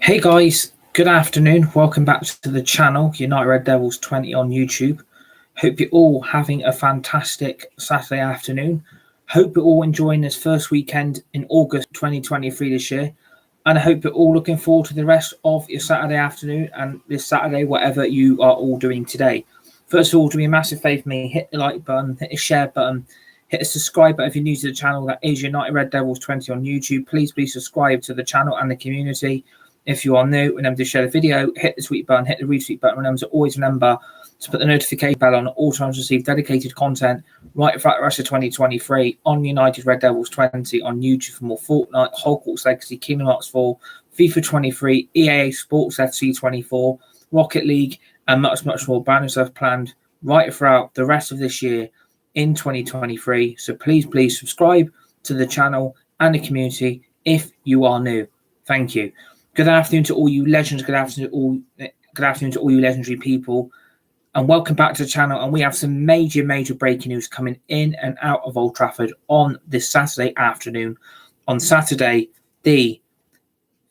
Hey guys, good afternoon. Welcome back to the channel, United Red Devils 20 on YouTube. Hope you're all having a fantastic Saturday afternoon. Hope you're all enjoying this first weekend in August 2023 this year. And I hope you're all looking forward to the rest of your Saturday afternoon and this Saturday, whatever you are all doing today. First of all, do me a massive favour for me, hit the like button, hit the share button, hit the subscribe button if you're new to the channel. That is United Red Devils 20 on YouTube. Please subscribe to the channel and the community. If you are new, remember to share the video, hit the tweet button, hit the retweet button. Remember to always remember to put the notification bell on all times to receive dedicated content right throughout the rest of 2023 on United Red Devils 20 on YouTube for more Fortnite, Hogwarts Legacy, Kingdom Hearts 4, FIFA 23, EA Sports FC 24, Rocket League, and much more banners I've planned right throughout the rest of this year in 2023. So please subscribe to the channel and the community if you are new. Thank you. Good afternoon to all you legends. Good afternoon to all you legendary people, and welcome back to the channel. And we have some major breaking news coming in and out of Old Trafford on this Saturday afternoon. On Saturday, the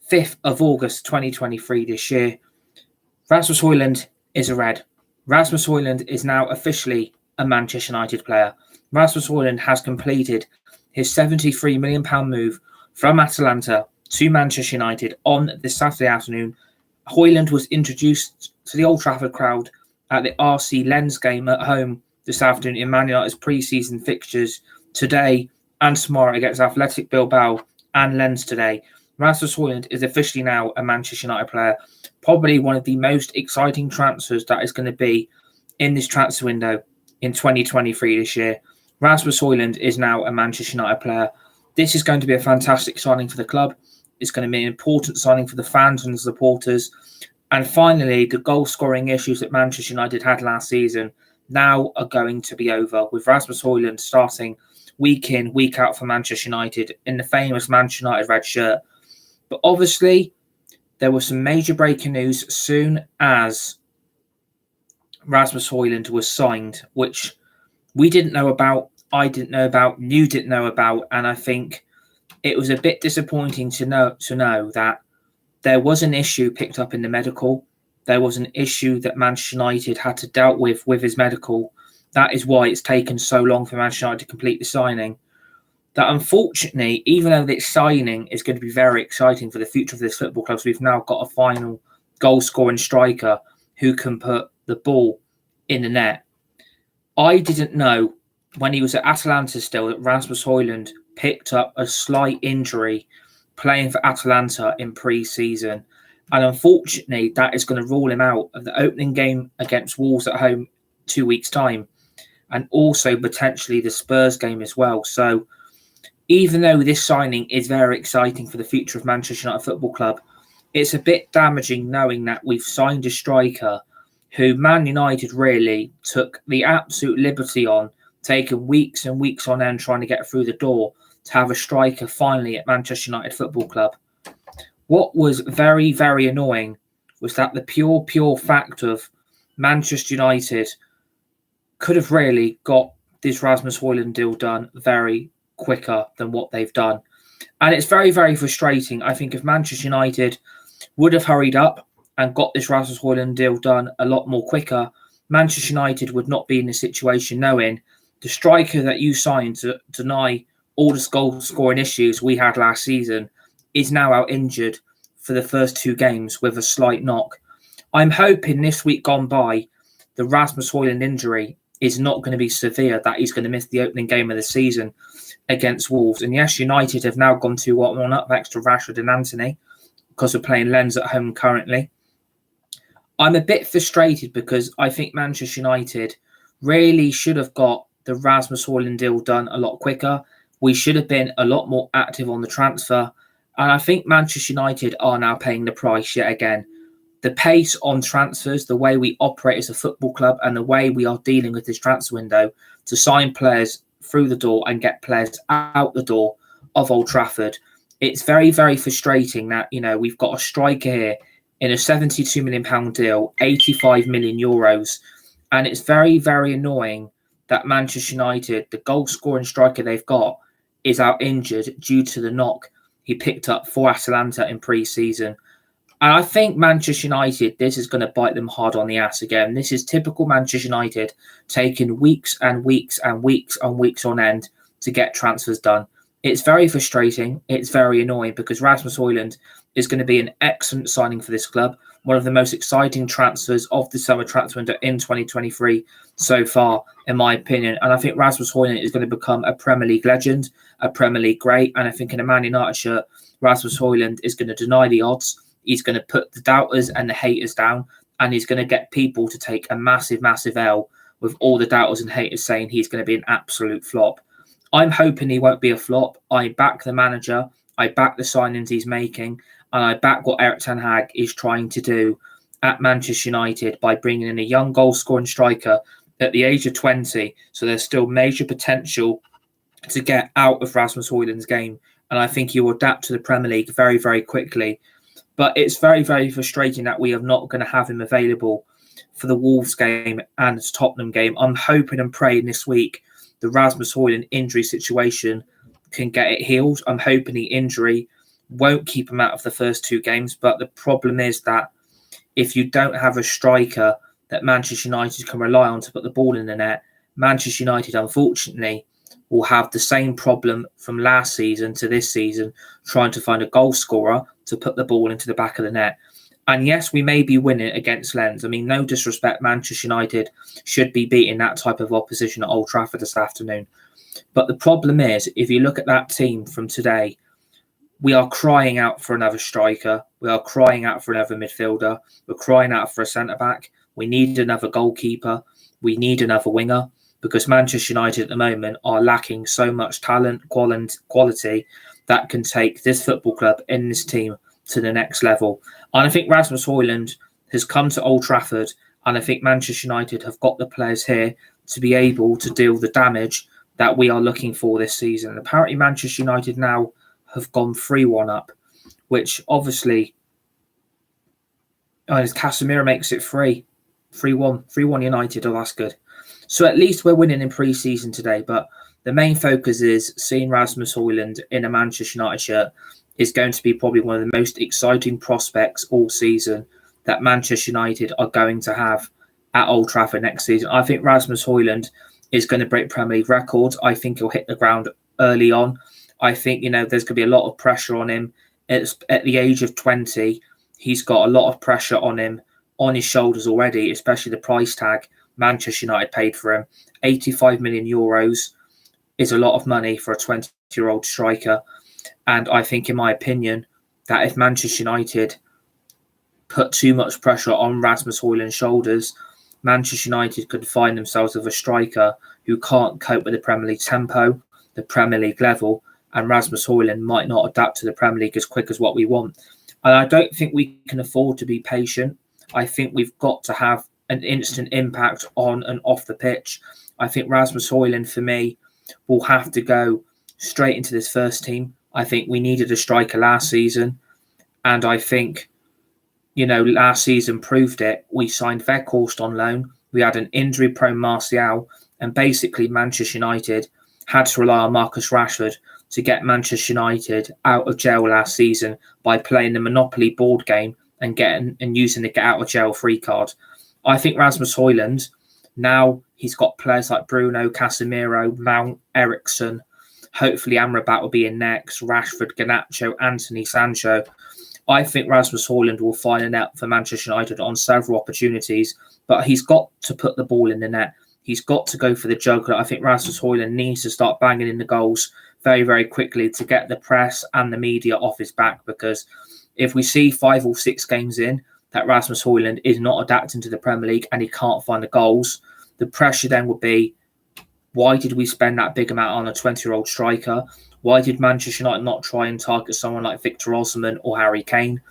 5th of August 2023 this year, Rasmus Højlund is a Red. Rasmus Højlund is now officially a Manchester United player. Rasmus Højlund has completed his £73 million move from Atalanta to Manchester United on this Saturday afternoon. Højlund was introduced to the Old Trafford crowd at the RC Lens game at home this afternoon in Man United's pre-season fixtures today and tomorrow against Athletic Bilbao and Lens today. Rasmus Højlund is officially now a Manchester United player, probably one of the most exciting transfers that is going to be in this transfer window in 2023 this year. Rasmus Højlund is now a Manchester United player. This is going to be a fantastic signing for the club. It's going to be an important signing for the fans and the supporters. And finally, the goal-scoring issues that Manchester United had last season now are going to be over, with Rasmus Højlund starting week in, week out for Manchester United in the famous Manchester United red shirt. But obviously, there was some major breaking news as soon as Rasmus Højlund was signed, which we didn't know about, I didn't know about, you didn't know about, and I think it was a bit disappointing to know that there was an issue picked up in the medical. There was an issue that Manchester United had to deal with his medical. That is why it's taken so long for Manchester United to complete the signing. That unfortunately, even though this signing is going to be very exciting for the future of this football club, so we've now got a final goal-scoring striker who can put the ball in the net. I didn't know when he was at Atalanta still that Rasmus Højlund picked up a slight injury playing for Atalanta in pre-season, and unfortunately that is going to rule him out of the opening game against Wolves at home 2 weeks' time, and also potentially the Spurs game as well. So even though this signing is very exciting for the future of Manchester United Football Club, it's a bit damaging knowing that we've signed a striker who Man United really took the absolute liberty on, taking weeks and weeks on end trying to get through the door to have a striker finally at Manchester United Football Club. What was very annoying was that the pure fact of Manchester United could have really got this Rasmus Højlund deal done very quicker than what they've done. And it's very frustrating. I think if Manchester United would have hurried up and got this Rasmus Højlund deal done a lot more quicker, Manchester United would not be in the situation knowing the striker that you signed to deny all the goal-scoring issues we had last season is now out injured for the first 2 games with a slight knock. I'm hoping this week gone by, the Rasmus Højlund injury is not going to be severe, that he's going to miss the opening game of the season against Wolves. And yes, United have now gone to one up extra Rashford and Anthony because we're playing Lens at home currently. I'm a bit frustrated because I think Manchester United really should have got the Rasmus Højlund deal done a lot quicker. We should have been a lot more active on the transfer. And I think Manchester United are now paying the price yet again. The pace on transfers, the way we operate as a football club and the way we are dealing with this transfer window to sign players through the door and get players out the door of Old Trafford. It's very frustrating that, we've got a striker here in a £72 million deal, 85 million euros. And it's very annoying that Manchester United, the goal-scoring striker they've got, is out injured due to the knock he picked up for Atalanta in pre-season. And I think Manchester United, this is going to bite them hard on the ass again. This is typical Manchester United, taking weeks and weeks and weeks and weeks on end to get transfers done. It's very frustrating. It's very annoying because Rasmus Højlund is going to be an excellent signing for this club. One of the most exciting transfers of the summer transfer window in 2023 so far, in my opinion. And I think Rasmus Højlund is going to become a Premier League legend, a Premier League great. And I think in a Man United shirt, Rasmus Højlund is going to deny the odds. He's going to put the doubters and the haters down, and he's going to get people to take a massive, massive L with all the doubters and haters saying he's going to be an absolute flop. I'm hoping he won't be a flop. I back the manager. I back the signings he's making, and I back what Erik ten Hag is trying to do at Manchester United by bringing in a young goal-scoring striker at the age of 20. So there's still major potential to get out of Rasmus Højlund's game, and I think he will adapt to the Premier League very, very quickly. But it's very, very frustrating that we are not going to have him available for the Wolves game and the Tottenham game. I'm hoping and praying this week the Rasmus Højlund injury situation can get it healed. I'm hoping the injury won't keep him out of the first two games. But the problem is that if you don't have a striker that Manchester United can rely on to put the ball in the net, Manchester United, unfortunately, will have the same problem from last season to this season, trying to find a goal scorer to put the ball into the back of the net. And yes, we may be winning against Lens. I mean, no disrespect, Manchester United should be beating that type of opposition at Old Trafford this afternoon. But the problem is, if you look at that team from today, we are crying out for another striker. We are crying out for another midfielder. We're crying out for a centre-back. We need another goalkeeper. We need another winger, because Manchester United at the moment are lacking so much talent, quality that can take this football club and this team to the next level. And I think Rasmus Højlund has come to Old Trafford, and I think Manchester United have got the players here to be able to deal the damage that we are looking for this season. And apparently Manchester United now have gone 3-1 up, which obviously Casemiro makes it 3-1 United. Oh, that's good. So at least we're winning in pre-season today, but the main focus is seeing Rasmus Højlund in a Manchester United shirt is going to be probably one of the most exciting prospects all season that Manchester United are going to have at Old Trafford next season. I think Rasmus Højlund is going to break Premier League records. I think he'll hit the ground early on. I think, there's going to be a lot of pressure on him. At the age of 20, he's got a lot of pressure on him, on his shoulders already, especially the price tag Manchester United paid for him. 85 million euros is a lot of money for a 20-year-old striker. And I think, in my opinion, that if Manchester United put too much pressure on Rasmus Højlund's shoulders, Manchester United could find themselves with a striker who can't cope with the Premier League tempo, the Premier League level, and Rasmus Højlund might not adapt to the Premier League as quick as what we want. And I don't think we can afford to be patient. I think we've got to have an instant impact on and off the pitch. I think Rasmus Højlund, for me, will have to go straight into this first team. I think we needed a striker last season, and I think, last season proved it. We signed Weghorst on loan. We had an injury-prone Martial, and basically Manchester United had to rely on Marcus Rashford to get Manchester United out of jail last season by playing the Monopoly board game and using the get out of jail free card. I think Rasmus Højlund, now he's got players like Bruno, Casemiro, Mount, Eriksen. Hopefully Amrabat will be in next, Rashford, Garnacho, Anthony, Sancho. I think Rasmus Højlund will find a net for Manchester United on several opportunities, but he's got to put the ball in the net. He's got to go for the juggler. I think Rasmus Højlund needs to start banging in the goals very, very quickly to get the press and the media off his back, because if we see 5 or 6 games in that Rasmus Højlund is not adapting to the Premier League and he can't find the goals, the pressure then would be, why did we spend that big amount on a 20-year-old striker? Why did Manchester United not try and target someone like Victor Osimhen or Harry Kane?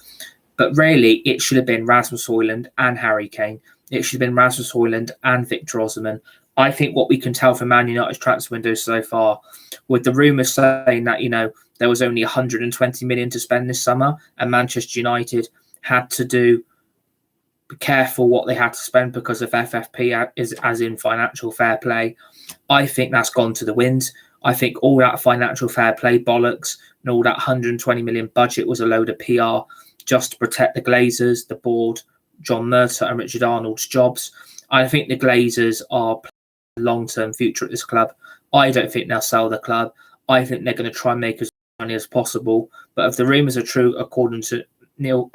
But really, it should have been Rasmus Højlund and Harry Kane. It should have been Rasmus Højlund and Victor Osimhen. I think what we can tell from Man United's transfer window so far, with the rumours saying that, there was only 120 million to spend this summer, and Manchester United had to be careful what they had to spend because of FFP, as in financial fair play. I think that's gone to the wind. I think all that financial fair play bollocks and all that 120 million budget was a load of PR just to protect the Glazers, the board, John Murtough and Richard Arnold's jobs. I think the Glazers are playing a long-term future at this club. I don't think they'll sell the club. I think they're going to try and make as much money as possible. But if the rumours are true, according to Neil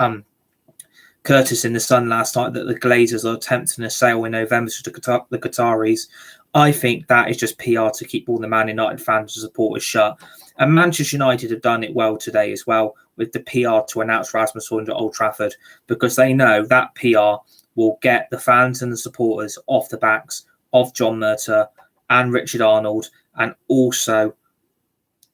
Curtis in The Sun last night, that the Glazers are attempting a sale in November to the Qataris, I think that is just PR to keep all the Man United fans and supporters shut. And Manchester United have done it well today as well with the PR to announce Rasmus Højlund at Old Trafford, because they know that PR will get the fans and the supporters off the backs of John Murtough and Richard Arnold, and also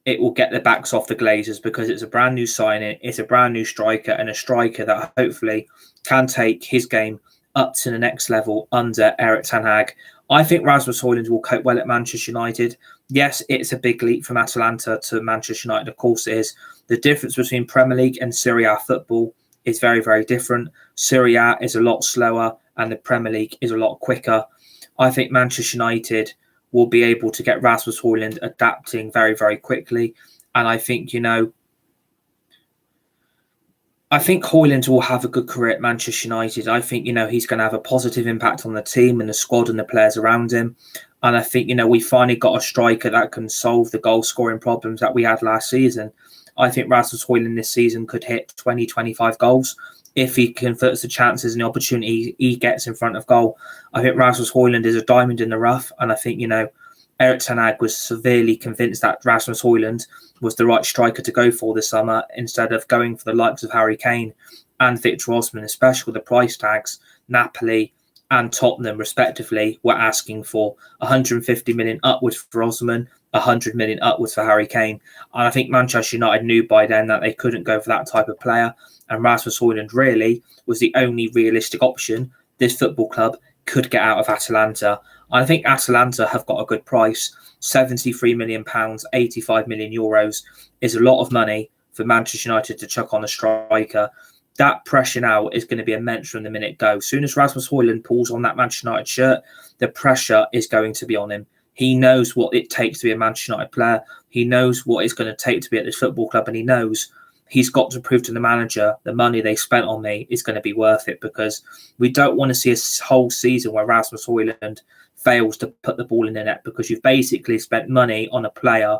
it will get the backs off the Glazers because it's a brand new signing, it's a brand new striker, and a striker that hopefully can take his game up to the next level under Erik ten Hag. I think Rasmus Højlund will cope well at Manchester United. Yes, it's a big leap from Atalanta to Manchester United. Of course it is. The difference between Premier League and Serie A football is very, very different. Serie A is a lot slower and the Premier League is a lot quicker. I think Manchester United will be able to get Rasmus Højlund adapting very, very quickly. And I think, I think Højlund will have a good career at Manchester United. I think, he's going to have a positive impact on the team and the squad and the players around him. And I think, we finally got a striker that can solve the goal scoring problems that we had last season. I think Rasmus Højlund this season could hit 20, 25 goals if he converts the chances and the opportunity he gets in front of goal. I think Rasmus Højlund is a diamond in the rough. And I think, Erik ten Hag was severely convinced that Rasmus Højlund was the right striker to go for this summer instead of going for the likes of Harry Kane and Victor Osimhen, especially with the price tags. Napoli and Tottenham, respectively, were asking for 150 million upwards for Osimhen, 100 million upwards for Harry Kane. And I think Manchester United knew by then that they couldn't go for that type of player. And Rasmus Højlund really was the only realistic option this football club could get out of Atalanta. I think Atalanta have got a good price. £73 million, 85 million euros is a lot of money for Manchester United to chuck on a striker. That pressure now is going to be immense from the minute go. As soon as Rasmus Højlund pulls on that Manchester United shirt, the pressure is going to be on him. He knows what it takes to be a Manchester United player. He knows what it's going to take to be at this football club, and he knows he's got to prove to the manager the money they spent on me is going to be worth it, because we don't want to see a whole season where Rasmus Højlund fails to put the ball in the net, because you've basically spent money on a player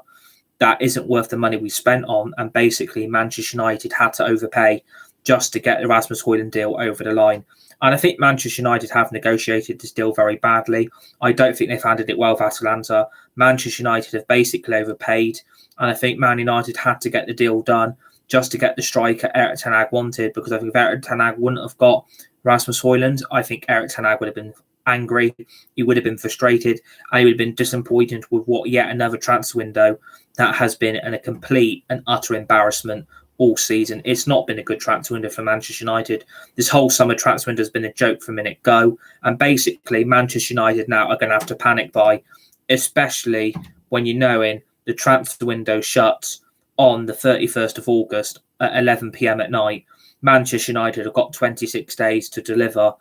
that isn't worth the money we spent on, and basically Manchester United had to overpay just to get the Rasmus Højlund deal over the line. And I think Manchester United have negotiated this deal very badly. I don't think they've handled it well with Atalanta. Manchester United have basically overpaid, and I think Man United had to get the deal done just to get the striker Erik ten Hag wanted, because I think if Erik ten Hag wouldn't have got Rasmus Højlund, I think Erik ten Hag would have been angry, he would have been frustrated, and he would have been disappointed with what yet another transfer window that has been a complete and utter embarrassment all season. It's not been a good transfer window for Manchester United. This whole summer transfer window has been a joke from minute go, and basically Manchester United now are going to have to panic buy, especially when you know in the transfer window shuts on the 31st of August at 11 p.m. at night. Manchester United have got 26 days to deliver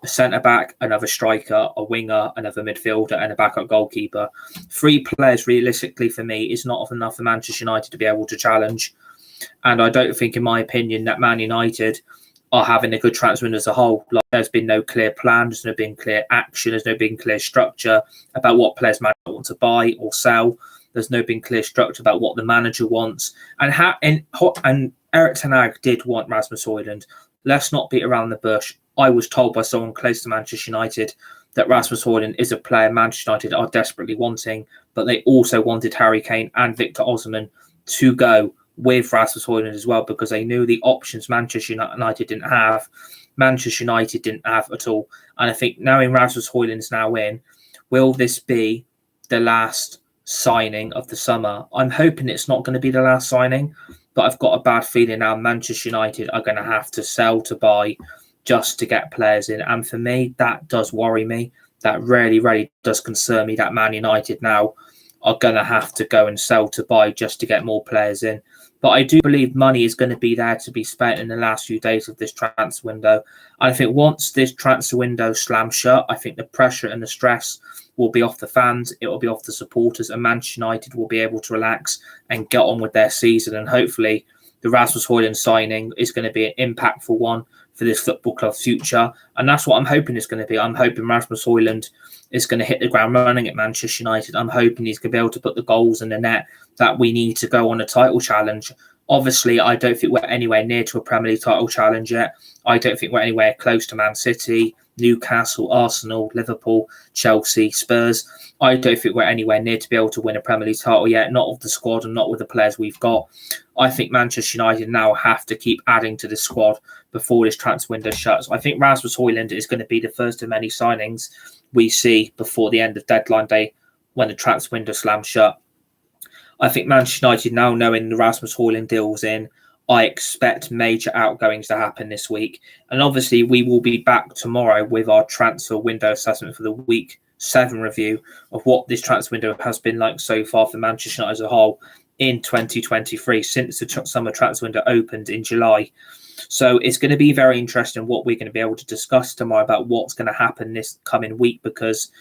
a centre-back, another striker, a winger, another midfielder, and a backup goalkeeper. 3 players, realistically, for me, is not enough for Manchester United to be able to challenge. And I don't think, in my opinion, that Man United are having a good transfer window as a whole. Like, there's been no clear plan, there's no been clear action, there's no been clear structure about what players Man United want to buy or sell. There's no been clear structure about what the manager wants. And Erik ten Hag did want Rasmus Højlund. Let's not beat around the bush. I was told by someone close to Manchester United that Rasmus Højlund is a player Manchester United are desperately wanting, but they also wanted Harry Kane and Victor Osimhen to go with Rasmus Højlund as well, because they knew the options Manchester United didn't have, Manchester United didn't have at all. And I think knowing Rasmus Højlund is now in, will this be the last signing of the summer? I'm hoping it's not going to be the last signing, but I've got a bad feeling now Manchester United are going to have to sell to buy just to get players in. And for me, that does worry me. That really, really does concern me that Man United now are going to have to go and sell to buy just to get more players in. But I do believe money is going to be there to be spent in the last few days of this transfer window. And I think once this transfer window slams shut, I think the pressure and the stress will be off the fans, it will be off the supporters, and Manchester United will be able to relax and get on with their season. And hopefully the Rasmus Højlund signing is going to be an impactful one for this football club's future. And that's what I'm hoping it's going to be. I'm hoping Rasmus Højlund is going to hit the ground running at Manchester United. I'm hoping he's going to be able to put the goals in the net that we need to go on a title challenge. Obviously, I don't think we're anywhere near to a Premier League title challenge yet. I don't think we're anywhere close to Man City, Newcastle, Arsenal, Liverpool, Chelsea, Spurs. I don't think we're anywhere near to be able to win a Premier League title yet, not with the squad and not with the players we've got. I think Manchester United now have to keep adding to the squad before this transfer window shuts. I think Rasmus Højlund is going to be the first of many signings we see before the end of deadline day when the transfer window slams shut. I think Manchester United, now knowing the Rasmus Højlund deal's in, I expect major outgoings to happen this week. And obviously, we will be back tomorrow with our transfer window assessment for the week 7 review of what this transfer window has been like so far for Manchester United as a whole in 2023, since the summer transfer window opened in July. So it's going to be very interesting what we're going to be able to discuss tomorrow about what's going to happen this coming week, because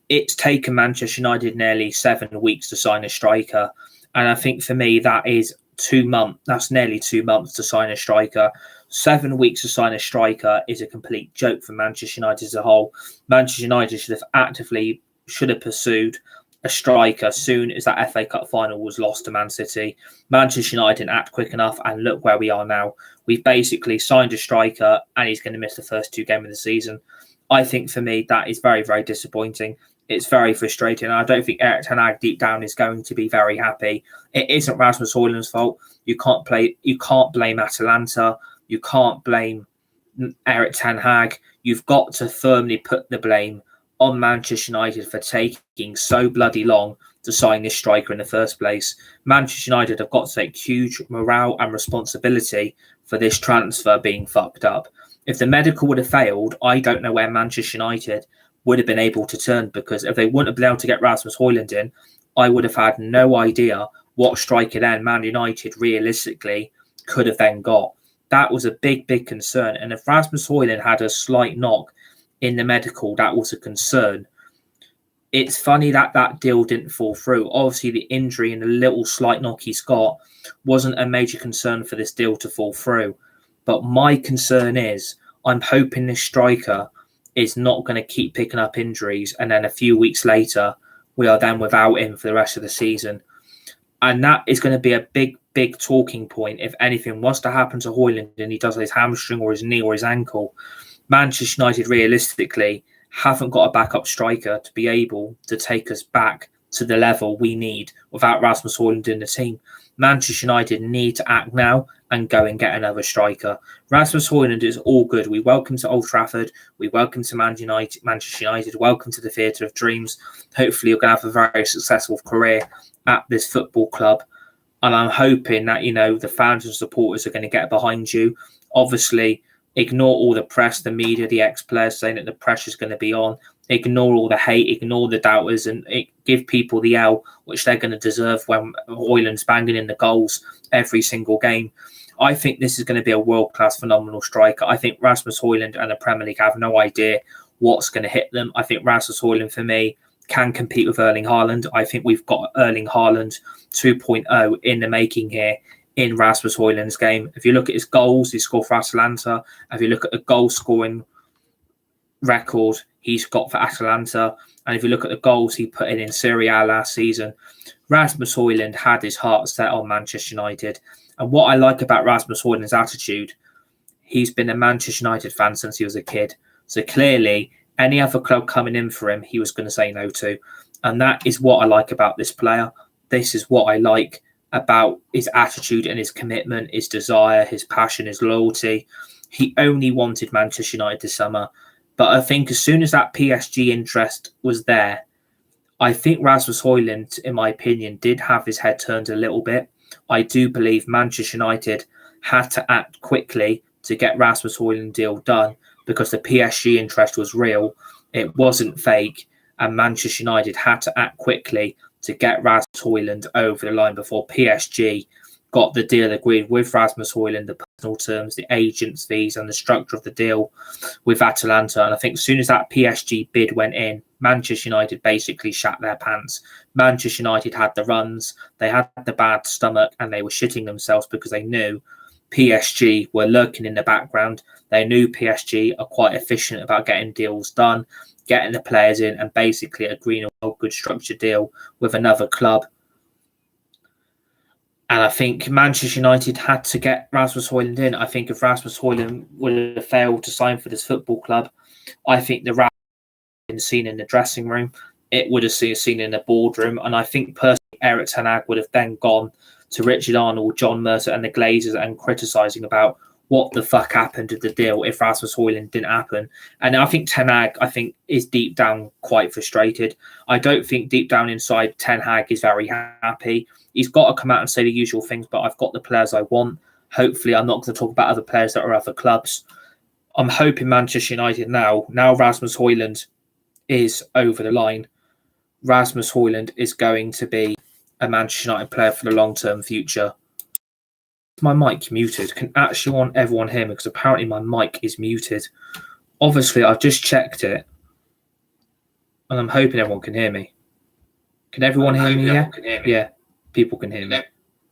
it's taken Manchester United nearly 7 weeks to sign a striker. And I think for me, that is 2 months. That's nearly 2 months to sign a striker. 7 weeks to sign a striker is a complete joke for Manchester United as a whole. Manchester United should have pursued a striker soon as that FA Cup final was lost to Man City. Manchester United didn't act quick enough, and look where we are now. We've basically signed a striker and he's going to miss the first 2 games of the season. I think for me, that is very, very disappointing. It's very frustrating. I don't think Erik ten Hag deep down is going to be very happy. It isn't Rasmus Højlund's fault. You can't blame Atalanta. You can't blame Erik ten Hag. You've got to firmly put the blame on Manchester United for taking so bloody long to sign this striker in the first place. Manchester United have got to take huge morale and responsibility for this transfer being fucked up. If the medical would have failed, I don't know where Manchester United would have been able to turn, because if they wouldn't have been able to get Rasmus Højlund in, I would have had no idea what striker then Man United realistically could have then got. That was a big, big concern. And if Rasmus Højlund had a slight knock in the medical, that was a concern. It's funny that that deal didn't fall through. Obviously, the injury and the little slight knock he's got wasn't a major concern for this deal to fall through. But my concern is, I'm hoping this striker is not going to keep picking up injuries, and then a few weeks later we are then without him for the rest of the season. And that is going to be a big, big talking point if anything was to happen to Højlund and he does his hamstring or his knee or his ankle. Manchester United realistically haven't got a backup striker to be able to take us back to the level we need without Rasmus Højlund in the team. Manchester United need to act now and go and get another striker. Rasmus Højlund is all good. We welcome to Old Trafford. We welcome to Manchester United. Welcome to the Theatre of Dreams. Hopefully you're going to have a very successful career at this football club. And I'm hoping that, the fans and supporters are going to get behind you. Obviously, ignore all the press, the media, the ex-players saying that the pressure's going to be on. Ignore all the hate, ignore the doubters, and give people the L, which they're going to deserve when Højlund's banging in the goals every single game. I think this is going to be a world-class, phenomenal striker. I think Rasmus Højlund and the Premier League have no idea what's going to hit them. I think Rasmus Højlund, for me, can compete with Erling Haaland. I think we've got Erling Haaland 2.0 in the making here in Rasmus Højlund's game. If you look at his goals, he scored for Atalanta. If you look at the goal-scoring record he's got for Atalanta, and if you look at the goals he put in Serie A last season, Rasmus Højlund had his heart set on Manchester United. And what I like about Rasmus Højlund's attitude, he's been a Manchester United fan since he was a kid. So clearly, any other club coming in for him, he was going to say no to. And that is what I like about this player. This is what I like about his attitude and his commitment, his desire, his passion, his loyalty. He only wanted Manchester United this summer. But I think as soon as that PSG interest was there, I think Rasmus Højlund, in my opinion, did have his head turned a little bit. I do believe Manchester United had to act quickly to get Rasmus Højlund deal done, because the PSG interest was real. It wasn't fake. And Manchester United had to act quickly to get Rasmus Højlund over the line before PSG got the deal agreed with Rasmus Højlund, the personal terms, the agents' fees, and the structure of the deal with Atalanta. And I think as soon as that PSG bid went in, Manchester United basically shat their pants. Manchester United had the runs, they had the bad stomach, and they were shitting themselves because they knew PSG were lurking in the background. They knew PSG are quite efficient about getting deals done, getting the players in, and basically agreeing on a good structured deal with another club. And I think Manchester United had to get Rasmus Højlund in. I think if Rasmus Højlund would have failed to sign for this football club, I think the Rasmus been seen in the dressing room, it would have seen in the boardroom. And I think personally, Erik ten Hag would have then gone to Richard Arnold, John Mercer, and the Glazers and criticising about what the fuck happened to the deal if Rasmus Højlund didn't happen. And I think Ten Hag, is deep down quite frustrated. I don't think deep down inside Ten Hag is very happy. He's got to come out and say the usual things, but I've got the players I want. Hopefully, I'm not going to talk about other players that are other clubs. I'm hoping Manchester United now Rasmus Højlund is over the line. Rasmus Højlund is going to be a Manchester United player for the long-term future. My mic muted. Can everyone hear me? Because apparently my mic is muted. Obviously, I've just checked it, and I'm hoping everyone can hear me. Can everyone hear me? Yeah, people can hear me.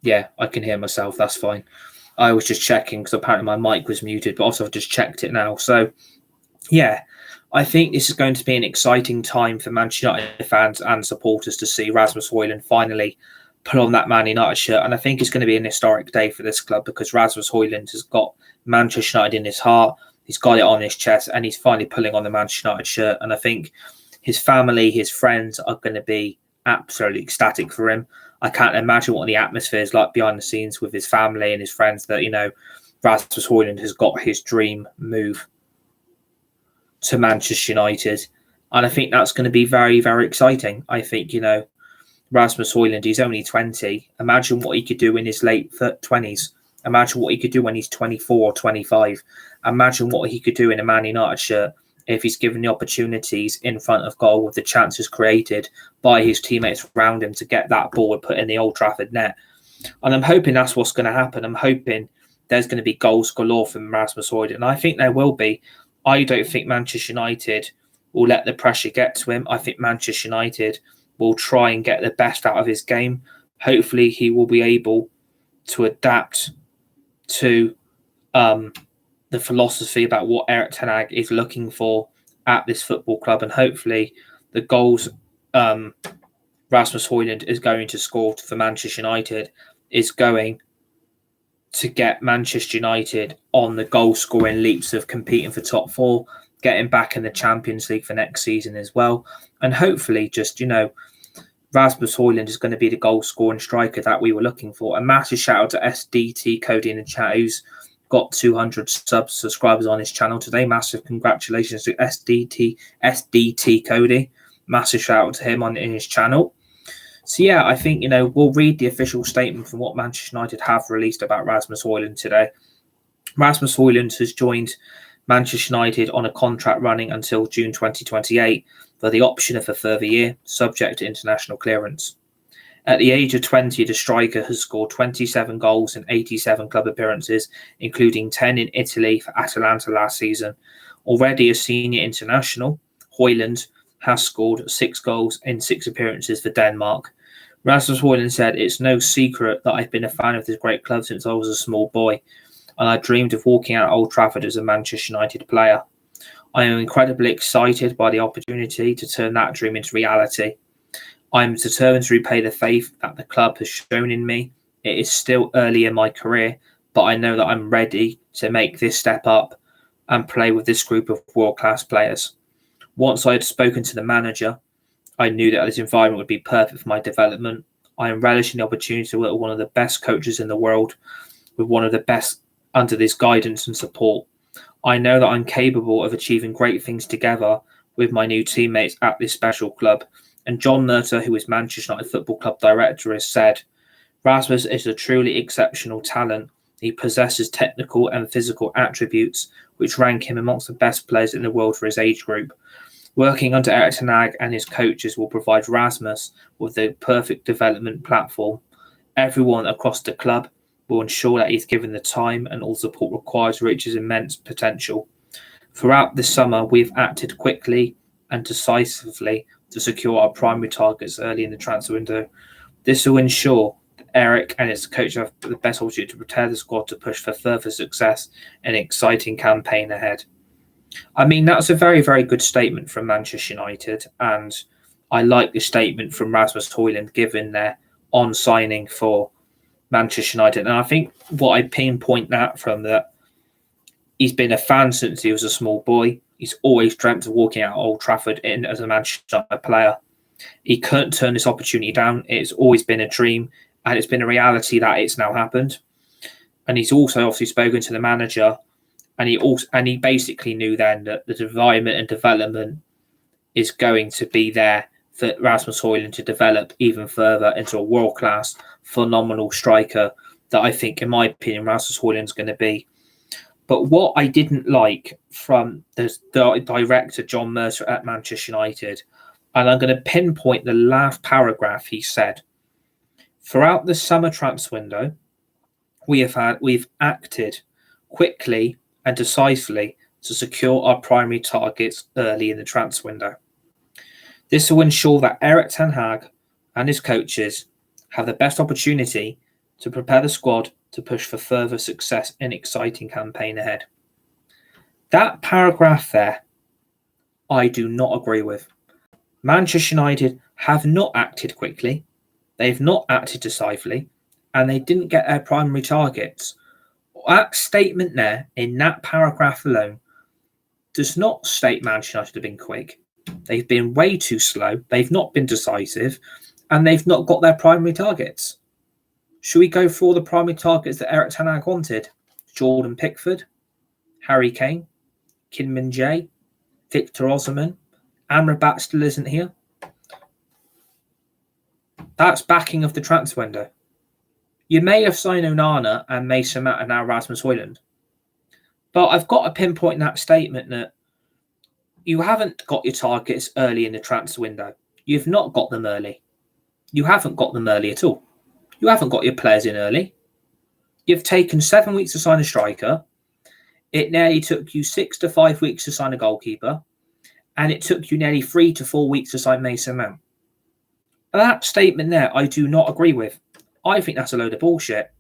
Yeah, I can hear myself. That's fine. I was just checking because apparently my mic was muted, but also I've just checked it now. So, yeah, I think this is going to be an exciting time for Manchester United fans and supporters to see Rasmus Højlund finally put on that Man United shirt. And I think it's going to be an historic day for this club because Rasmus Højlund has got Manchester United in his heart. He's got it on his chest and he's finally pulling on the Manchester United shirt. And I think his family, his friends are going to be absolutely ecstatic for him. I can't imagine what the atmosphere is like behind the scenes with his family and his friends that, Rasmus Højlund has got his dream move to Manchester United. And I think that's going to be very, very exciting. I think, Rasmus Højlund, he's only 20. Imagine what he could do in his late 20s. Imagine what he could do when he's 24 or 25. Imagine what he could do in a Man United shirt if he's given the opportunities in front of goal with the chances created by his teammates around him to get that ball and put in the Old Trafford net. And I'm hoping that's what's going to happen. I'm hoping there's going to be goals galore from Rasmus Højlund. And I think there will be. I don't think Manchester United will let the pressure get to him. I think Manchester United will try and get the best out of his game. Hopefully he will be able to adapt to the philosophy about what Erik ten Hag is looking for at this football club. And hopefully the goals Rasmus Højlund is going to score for Manchester United is going to get Manchester United on the goal-scoring leaps of competing for top four, getting back in the Champions League for next season as well. And hopefully just, Rasmus Højlund is going to be the goal-scoring striker that we were looking for. A massive shout-out to SDT Cody in the chat, who's got 200 subscribers on his channel today. Massive congratulations to SDT Cody. Massive shout-out to him in his channel. So, yeah, I think, we'll read the official statement from what Manchester United have released about Rasmus Højlund today. Rasmus Højlund has joined Manchester United on a contract running until June 2028 for the option of a further year, subject to international clearance. At the age of 20, the striker has scored 27 goals in 87 club appearances, including 10 in Italy for Atalanta last season. Already a senior international, Højlund has scored 6 goals in 6 appearances for Denmark. Rasmus Højlund said, "It's no secret that I've been a fan of this great club since I was a small boy, and I dreamed of walking out Old Trafford as a Manchester United player. I am incredibly excited by the opportunity to turn that dream into reality. I am determined to repay the faith that the club has shown in me. It is still early in my career, but I know that I'm ready to make this step up and play with this group of world-class players. Once I had spoken to the manager, I knew that this environment would be perfect for my development. I am relishing the opportunity to work with one of the best coaches in the world, with one of the best under this guidance and support. I know that I'm capable of achieving great things together with my new teammates at this special club." And John Mercer, who is Manchester United Football Club director, has said, "Rasmus is a truly exceptional talent. He possesses technical and physical attributes which rank him amongst the best players in the world for his age group. Working under Erik ten Hag and his coaches will provide Rasmus with the perfect development platform. Everyone across the club will ensure that he's given the time and all support required to reach his immense potential. Throughout the summer, we've acted quickly and decisively to secure our primary targets early in the transfer window. This will ensure that Eric and his coach have the best opportunity to prepare the squad to push for further success in an exciting campaign ahead. I mean, that's a very, very good statement from Manchester United, and I like the statement from Rasmus Højlund given there on signing for Manchester United. And I think what I pinpoint that from that, he's been a fan since he was a small boy. He's always dreamt of walking out Old Trafford in as a Manchester United player. He couldn't turn this opportunity down. It's always been a dream, and it's been a reality that it's now happened. And he's also obviously spoken to the manager, and he basically knew then that the environment and development is going to be there for Rasmus Højlund to develop even further into a world-class, phenomenal striker that I think, in my opinion, Rasmus Højlund's going to be. But what I didn't like from the director, John Mercer at Manchester United, and I'm going to pinpoint the last paragraph he said. Throughout the summer transfer window, we've acted quickly and decisively to secure our primary targets early in the transfer window. This will ensure that Erik ten Hag and his coaches have the best opportunity to prepare the squad to push for further success in an exciting campaign ahead. That paragraph there, I do not agree with. Manchester United have not acted quickly, they've not acted decisively, and they didn't get their primary targets. That statement there, in that paragraph alone, does not state Manchester United have been quick. They've been way too slow, they've not been decisive, and they've not got their primary targets. Should we go for all the primary targets that Erik ten Hag wanted? Jordan Pickford, Harry Kane, Kim Min-jae, Victor Osimhen, Amrabat still isn't here. That's backing of the transfer window. You may have signed Onana and Mason Mount and now Rasmus Højlund. But I've got to pinpoint that statement that you haven't got your targets early in the transfer window. You've not got them early. You haven't got them early at all. You haven't got your players in early. You've taken 7 weeks to sign a striker. It nearly took you 6 to 5 weeks to sign a goalkeeper. And it took you nearly 3 to 4 weeks to sign Mason Mount. That statement there, I do not agree with. I think that's a load of bullshit.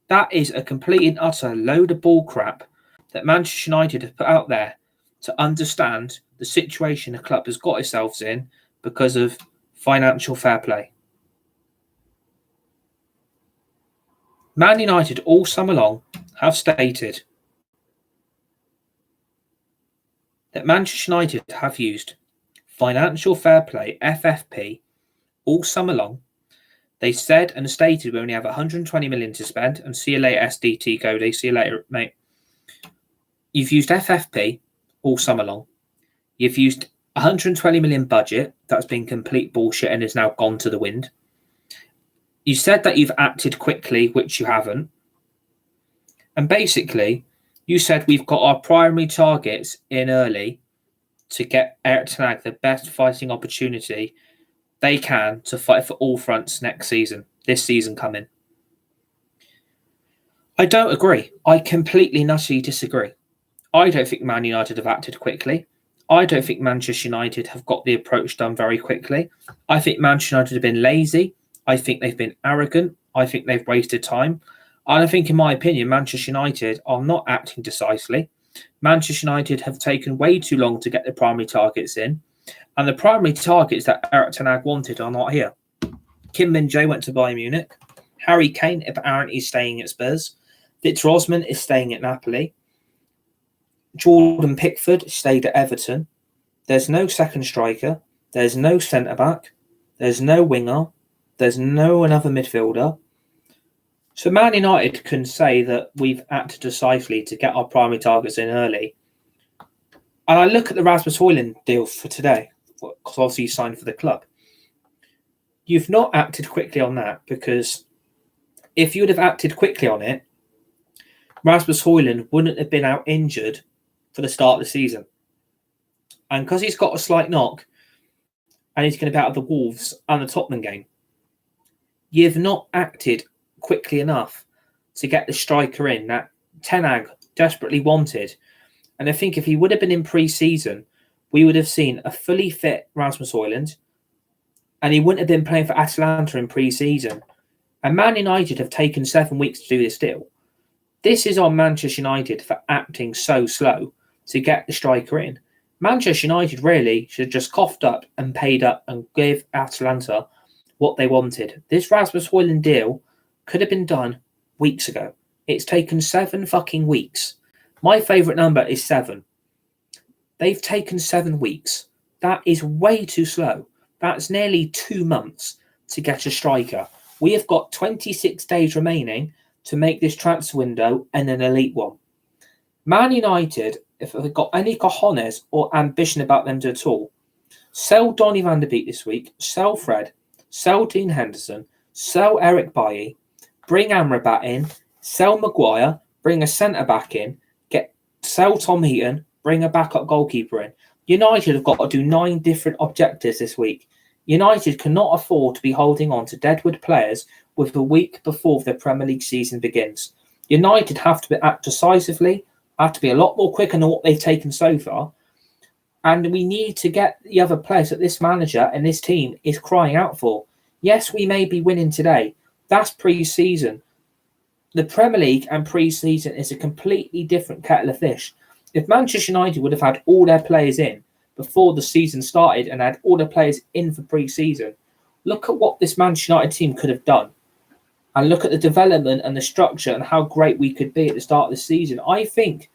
That is a complete and utter load of bull crap that Manchester United have put out there to understand the situation the club has got itself in because of financial fair play. Man United all summer long have stated that Manchester United have used financial fair play, FFP, all summer long. They said and stated we only have 120 million to spend, and see you later, SDT Cody, see you later, mate. You've used FFP all summer long. You've used 120 million budget. That's been complete bullshit and is now gone to the wind. You said that you've acted quickly, which you haven't. And basically, you said we've got our primary targets in early to get Erik ten Hag the best fighting opportunity they can to fight for all fronts next season, this season coming. I don't agree. I completely nutty disagree. I don't think Man United have acted quickly. I don't think Manchester United have got the approach done very quickly. I think Manchester United have been lazy. I think they've been arrogant. I think they've wasted time. And I think, in my opinion, Manchester United are not acting decisively. Manchester United have taken way too long to get their primary targets in. And the primary targets that Erik ten Hag wanted are not here. Kim Min-jae went to Bayern Munich. Harry Kane apparently is staying at Spurs. Victor Osimhen is staying at Napoli. Jordan Pickford stayed at Everton. There's no second striker. There's no centre-back. There's no winger. There's no another midfielder. So Man United can say that we've acted decisively to get our primary targets in early. And I look at the Rasmus Højlund deal for today, because obviously he signed for the club. You've not acted quickly on that, because if you would have acted quickly on it, Rasmus Højlund wouldn't have been out injured for the start of the season. And because he's got a slight knock, and he's going to be out of the Wolves and the Tottenham game, you've not acted quickly enough to get the striker in that Ten Hag desperately wanted. And I think if he would have been in pre-season, we would have seen a fully fit Rasmus Højlund, and he wouldn't have been playing for Atalanta in pre-season. And Man United have taken 7 weeks to do this deal. This is on Manchester United for acting so slow to get the striker in. Manchester United really should have just coughed up and paid up and gave Atalanta what they wanted. This Rasmus Højlund deal could have been done weeks ago. It's taken 7 fucking weeks. My favourite number is 7. They've taken 7 weeks. That is way too slow. That's nearly 2 months to get a striker. We have got 26 days remaining to make this transfer window and an elite one. Man United, if they've got any cojones or ambition about them at all, sell Donny van der Beek this week, sell Fred, sell Dean Henderson, sell Eric Bailly, bring Amrabat in, sell Maguire, bring a centre-back in, sell Tom Heaton, bring a backup goalkeeper in. United have got to do 9 different objectives this week. United cannot afford to be holding on to deadwood players with the week before the Premier League season begins. United have to act decisively, have to be a lot more quicker than what they've taken so far. And we need to get the other players that this manager and this team is crying out for. Yes, we may be winning today. That's pre-season. The Premier League and pre-season is a completely different kettle of fish. If Manchester United would have had all their players in before the season started and had all the players in for pre-season, look at what this Manchester United team could have done. And look at the development and the structure and how great we could be at the start of the season. I think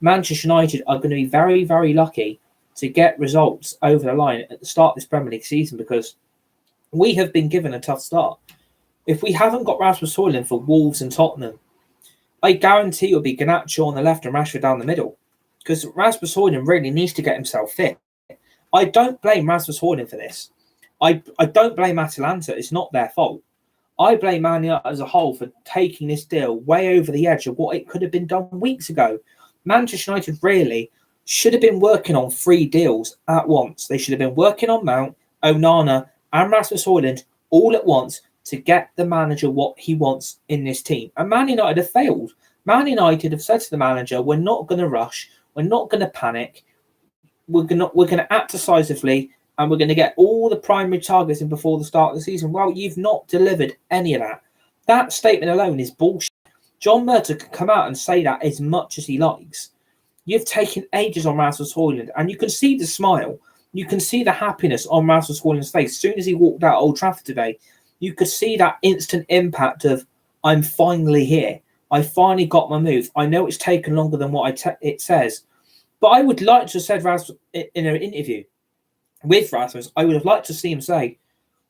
Manchester United are going to be very, very lucky to get results over the line at the start of this Premier League season, because we have been given a tough start. If we haven't got Rasmus Højlund for Wolves and Tottenham, I guarantee it'll be Garnacho on the left and Rashford down the middle, because Rasmus Højlund really needs to get himself fit. I don't blame Rasmus Højlund for this. I don't blame Atalanta. It's not their fault. I blame Man United as a whole for taking this deal way over the edge of what it could have been done weeks ago. Manchester United really should have been working on 3 deals at once. They should have been working on Mount, Onana and Rasmus Højlund all at once to get the manager what he wants in this team. And Man United have failed. Man United have said to the manager, we're not going to rush. We're not going to panic. We're going to act decisively, and we're going to get all the primary targets in before the start of the season. Well, you've not delivered any of that. That statement alone is bullshit. John Murtough can come out and say that as much as he likes. You've taken ages on Rasmus Højlund, and you can see the smile. You can see the happiness on Rasmus Højlund's face. As soon as he walked out Old Trafford today, you could see that instant impact of, I'm finally here. I finally got my move. I know it's taken longer than what it says. But I would like to have said Rasmus in an interview with Rasmus, I would have liked to see him say,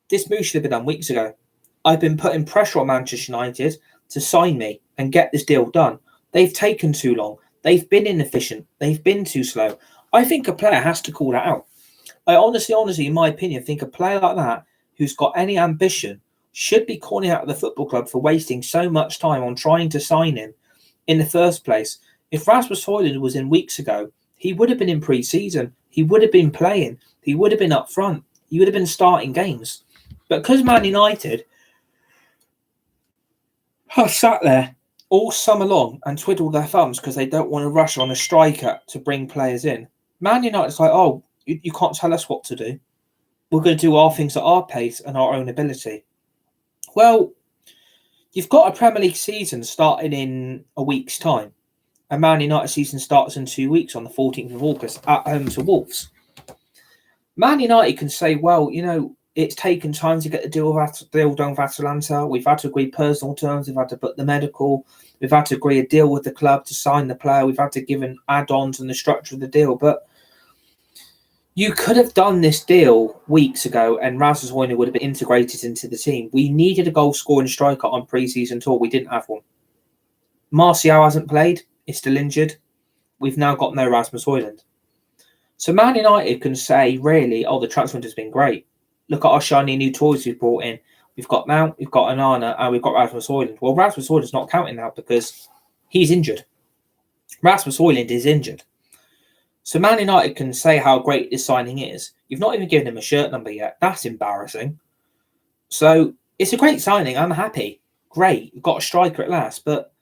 this move should have been done weeks ago. I've been putting pressure on Manchester United to sign me and get this deal done. They've taken too long. They've been inefficient. They've been too slow. I think a player has to call that out. I honestly, in my opinion, think a player like that who's got any ambition should be calling out the football club for wasting so much time on trying to sign him in the first place. If Rasmus Højlund was in weeks ago, he would have been in pre-season. He would have been playing. He would have been up front. He would have been starting games. But because Man United have sat there all summer long and twiddled their thumbs because they don't want to rush on a striker to bring players in, Man United's like, oh, you can't tell us what to do. We're going to do our things at our pace and our own ability. Well, you've got a Premier League season starting in a week's time. A Man United season starts in 2 weeks on the 14th of August at home to Wolves. Man United can say, well, it's taken time to get the deal done with Atalanta. We've had to agree personal terms. We've had to put the medical. We've had to agree a deal with the club to sign the player. We've had to give an add-ons and the structure of the deal. But you could have done this deal weeks ago and Rasmus Højlund would have been integrated into the team. We needed a goal-scoring striker on pre-season tour. We didn't have one. Martial hasn't played. He's still injured. We've now got no Rasmus Højlund. So Man United can say, really, the transfer window has been great. Look at our shiny new toys we've brought in. We've got Mount, we've got Onana, and we've got Rasmus Højlund. Well, Rasmus Højlund's not counting now because he's injured. Rasmus Højlund is injured. So Man United can say how great this signing is. You've not even given him a shirt number yet. That's embarrassing. So it's a great signing. I'm happy. great, we've got a striker at last. But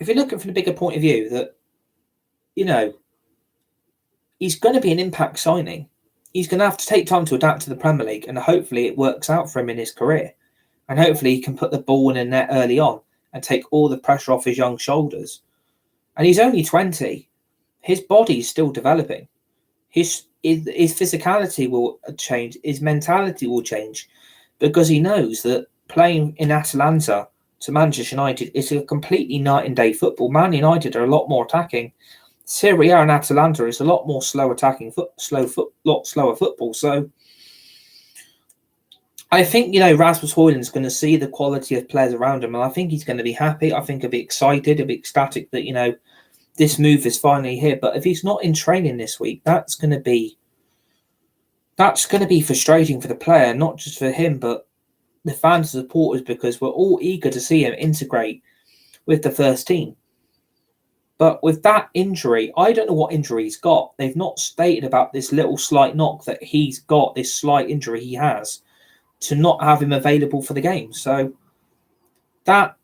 if you're looking from the bigger point of view, that, you know, he's going to be an impact signing. He's going to have to take time to adapt to the Premier League, and hopefully it works out for him in his career. And hopefully he can put the ball in the net early on and take all the pressure off his young shoulders. And he's only 20. His body's still developing. His physicality will change. His mentality will change, because he knows that playing in Atalanta to Manchester United is a completely night and day football. Man United are a lot more attacking. Serie A and Atalanta is a lot more slow attacking, lot slower football. So I think, Rasmus Højlund's going to see the quality of players around him, and I think he's going to be happy. I think he'll be excited, he'll be ecstatic that, this move is finally here. But if he's not in training this week, that's going to be frustrating for the player, not just for him, but the fans and supporters, because we're all eager to see him integrate with the first team. But with that injury, I don't know what injury he's got. They've not stated about this little slight knock that he's got, this slight injury he has, to not have him available for the game. So that,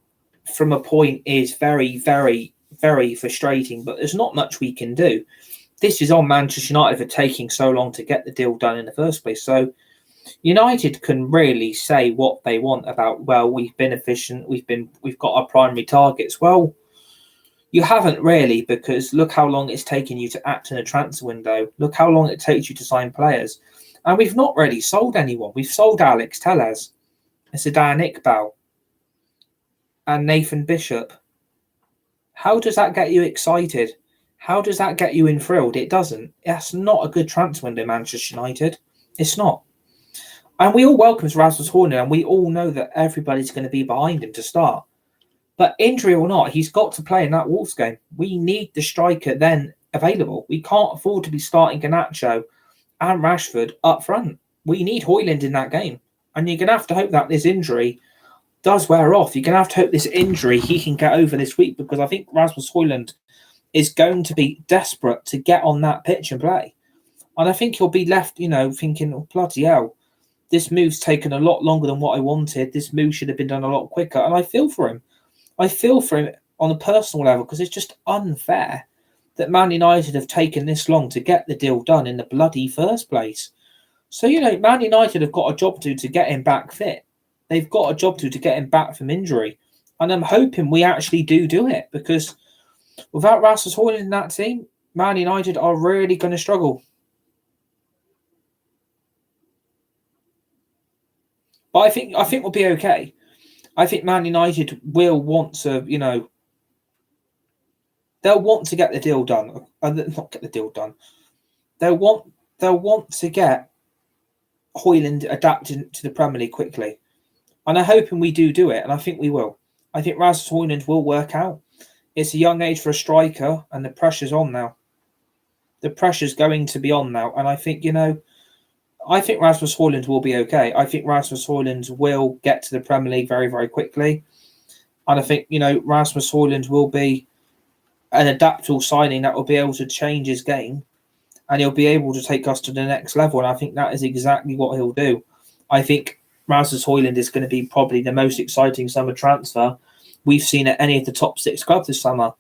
from a point, is very, very, very frustrating. But there's not much we can do. This is on Manchester United for taking so long to get the deal done in the first place. So United can really say what they want about, well, we've been efficient, we've got our primary targets. Well, you haven't really, because look how long it's taken you to act in a transfer window. Look how long it takes you to sign players. And we've not really sold anyone. We've sold Alex Telles, Sedan Iqbal, and Nathan Bishop. How does that get you excited? How does that get you enthralled? It doesn't. That's not a good transfer window, Manchester United. It's not. And we all welcome Rasmus Højlund, and we all know that everybody's going to be behind him to start. But injury or not, he's got to play in that Wolves game. We need the striker then available. We can't afford to be starting Garnacho and Rashford up front. We need Højlund in that game. And you're going to have to hope that this injury does wear off. You're going to have to hope this injury he can get over this week, because I think Rasmus Højlund is going to be desperate to get on that pitch and play. And I think he'll be left, thinking, oh, bloody hell, this move's taken a lot longer than what I wanted. This move should have been done a lot quicker. And I feel for him. I feel for him on a personal level, because it's just unfair that Man United have taken this long to get the deal done in the bloody first place. So, Man United have got a job to get him back fit. They've got a job to get him back from injury. And I'm hoping we actually do it, because without Rasmus Højlund in that team, Man United are really going to struggle. But I think we'll be okay. I think Man United will want to, they'll want to get the deal done. Not get the deal done. They'll want to get Højlund adapted to the Premier League quickly. And I'm hoping we do it, and I think we will. I think Rasmus Højlund will work out. It's a young age for a striker, and the pressure's on now. The pressure's going to be on now, and I think, I think Rasmus Højlund will be okay. I think Rasmus Højlund will get to the Premier League very, very quickly. And I think, Rasmus Højlund will be an adaptable signing that will be able to change his game, and he'll be able to take us to the next level. And I think that is exactly what he'll do. I think Rasmus Højlund is going to be probably the most exciting summer transfer we've seen at any of the top 6 clubs this summer.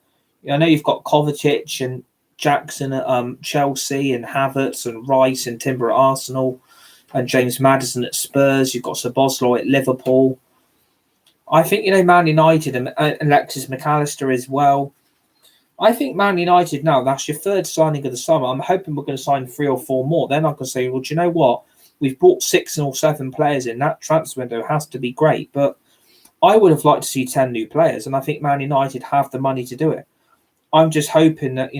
I know you've got Kovacic and Jackson at Chelsea, and Havertz and Rice and Timber at Arsenal, and James Maddison at Spurs. You've got Szoboszlai at Liverpool. I think, Man United and Alexis McAllister as well. I think Man United now, that's your third signing of the summer. I'm hoping we're going to sign 3 or 4 more. Then I can say, well, do you know what? We've brought 6 or 7 players in. That transfer window has to be great. But I would have liked to see 10 new players, and I think Man United have the money to do it. I'm just hoping that,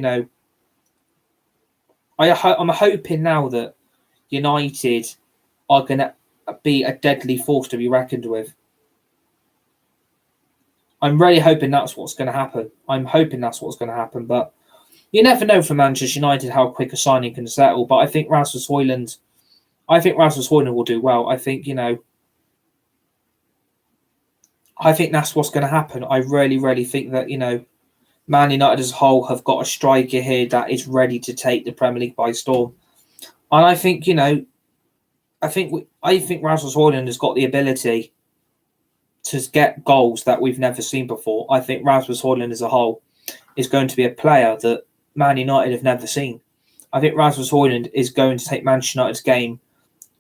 I'm hoping now that United are going to be a deadly force to be reckoned with. I'm really hoping that's what's going to happen. But you never know for Manchester United how quick a signing can settle. But I think Rasmus Højlund will do well. I think, I think that's what's going to happen. I really, really think that, Man United as a whole have got a striker here that is ready to take the Premier League by storm. And I think, I think Rasmus Højlund has got the ability to get goals that we've never seen before. I think Rasmus Højlund as a whole is going to be a player that Man United have never seen. I think Rasmus Højlund is going to take Manchester United's game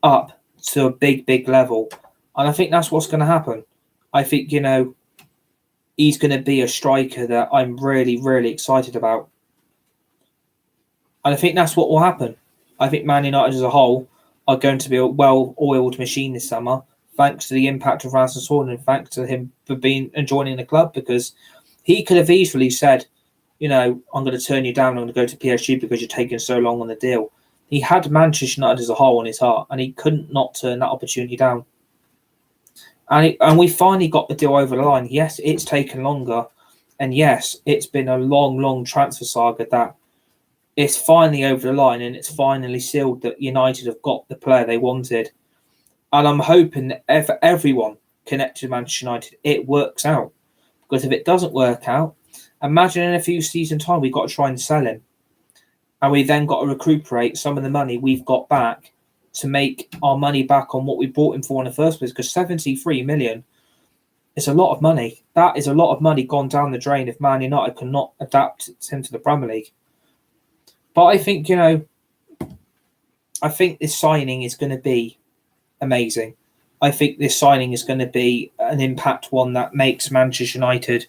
up to a big, big level. And I think that's what's going to happen. I think, he's going to be a striker that I'm really, really excited about. And I think that's what will happen. I think Man United as a whole are going to be a well-oiled machine this summer, thanks to the impact of Rasmus Højlund, thanks to him for being and joining the club, because he could have easily said, I'm going to turn you down, I'm going to go to PSG because you're taking so long on the deal. He had Manchester United as a whole in his heart, and he couldn't not turn that opportunity down. And we finally got the deal over the line. Yes, it's taken longer, and yes, it's been a long, long transfer saga that it's finally over the line, and it's finally sealed that United have got the player they wanted. And I'm hoping that for everyone connected to Manchester United, it works out. Because if it doesn't work out, imagine in a few seasons' time we've got to try and sell him. And we then got to recuperate some of the money we've got back to make our money back on what we bought him for in the first place. Because 73 million is a lot of money. That is a lot of money gone down the drain if Man United cannot adapt him to the Premier League. But I think, I think this signing is going to be amazing. I think this signing is going to be an impact one that makes Manchester United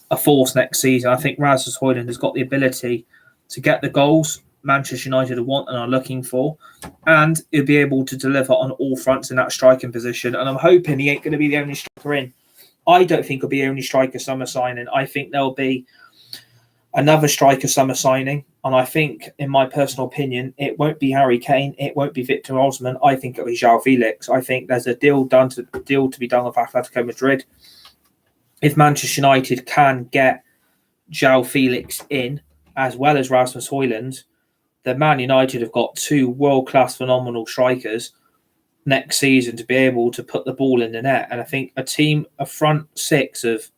a force next season. I think Rasmus Højlund has got the ability to get the goals Manchester United want and are looking for, and he'll be able to deliver on all fronts in that striking position. And I'm hoping he ain't going to be the only striker in. I don't think he'll be the only striker summer signing. I think there'll be another striker summer signing, and I think, in my personal opinion, it won't be Harry Kane, it won't be Victor Osimhen. I think it'll be João Felix. I think there's a deal to be done with Atletico Madrid. If Manchester United can get João Felix in, as well as Rasmus Højlund, then Man United have got two world-class phenomenal strikers next season to be able to put the ball in the net. And I think a front six of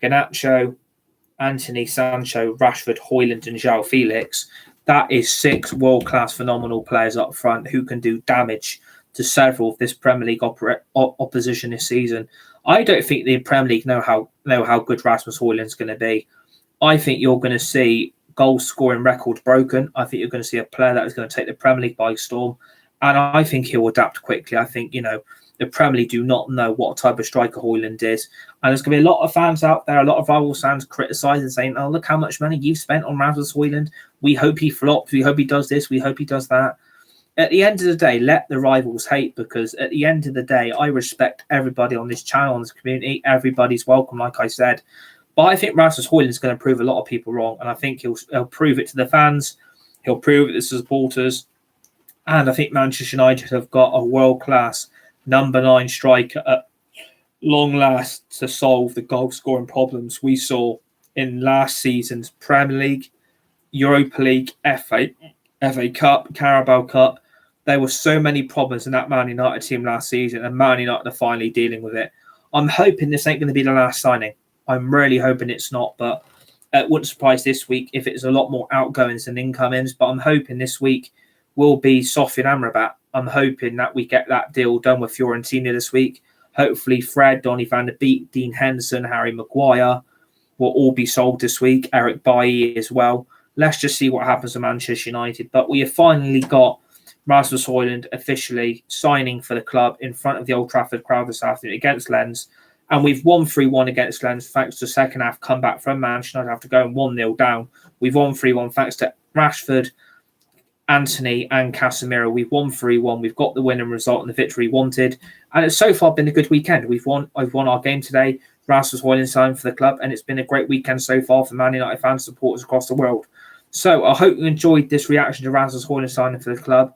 Garnacho, Anthony, Sancho, Rashford, Højlund and João Felix, that is six world-class phenomenal players up front who can do damage to several of this Premier League opposition this season. I don't think the Premier League know how good Rasmus Højlund's going to be. I think you're going to see goal-scoring record broken. I think you're going to see a player that is going to take the Premier League by storm. And I think he'll adapt quickly. I think, the Premier League do not know what type of striker Højlund is. And there's going to be a lot of fans out there, a lot of rival fans criticising, saying, oh, look how much money you've spent on Rasmus Højlund. We hope he flops. We hope he does this. We hope he does that. At the end of the day, let the rivals hate, because at the end of the day, I respect everybody on this channel, on this community. Everybody's welcome, like I said. But I think Rasmus Højlund is going to prove a lot of people wrong. And I think he'll prove it to the fans. He'll prove it to the supporters. And I think Manchester United have got a world-class number 9 striker at long last to solve the goal-scoring problems we saw in last season's Premier League, Europa League, FA Cup, Carabao Cup. There were so many problems in that Man United team last season, and Man United are finally dealing with it. I'm hoping this ain't going to be the last signing. I'm really hoping it's not, but it wouldn't surprise this week if it's a lot more outgoings than incomings. But I'm hoping this week will be Sofian Amrabat. I'm hoping that we get that deal done with Fiorentina this week. Hopefully Fred, Donny van der Beek, Dean Henderson, Harry Maguire will all be sold this week. Eric Bailly as well. Let's just see what happens to Manchester United. But we have finally got Rasmus Højlund officially signing for the club in front of the Old Trafford crowd this afternoon against Lens. And we've won 3-1 against Lens thanks to the second half comeback from Manchester United after going 1-0 down. We've won 3-1 thanks to Rashford, Anthony and Casemiro. We've won 3-1. We've got the winning result and the victory wanted. And it's so far been a good weekend. I've won our game today. Rasmus Højlund signed for the club. And it's been a great weekend so far for Man United fans and supporters across the world. So I hope you enjoyed this reaction to Rasmus Højlund signing for the club.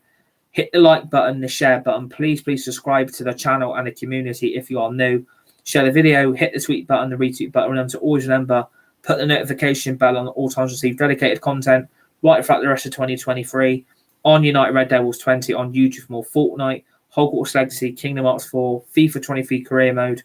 Hit the like button, the share button. Please subscribe to the channel and the community if you are new. Share the video, hit the tweet button, the retweet button. Remember to always put the notification bell on all times to receive dedicated content right throughout the rest of 2023 on United Red Devils 20 on YouTube for more Fortnite, Hogwarts Legacy, Kingdom Hearts 4, FIFA 23 Career Mode,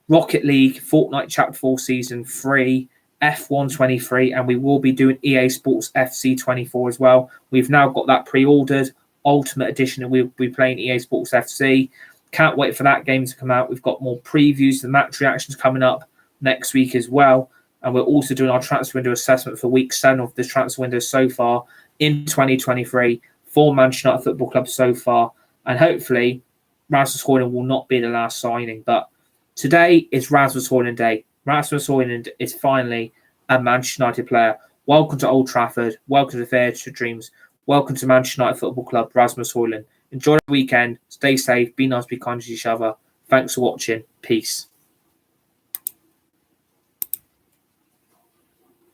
Rocket League, Fortnite Chapter 4 Season 3, F1 23, and we will be doing EA Sports FC 24 as well. We've now got that pre-ordered Ultimate Edition, and we'll be playing EA Sports FC. Can't wait for that game to come out. We've got more previews, the match reactions coming up next week as well. And we're also doing our transfer window assessment for week 7 of this transfer window so far in 2023 for Manchester United Football Club so far. And hopefully, Rasmus Højlund will not be the last signing. But today is Rasmus Højlund Day. Rasmus Højlund is finally a Manchester United player. Welcome to Old Trafford. Welcome to the Theatre of Dreams. Welcome to Manchester United Football Club, Rasmus Højlund. Enjoy the weekend. Stay safe. Be nice. Be kind to each other. Thanks for watching. Peace.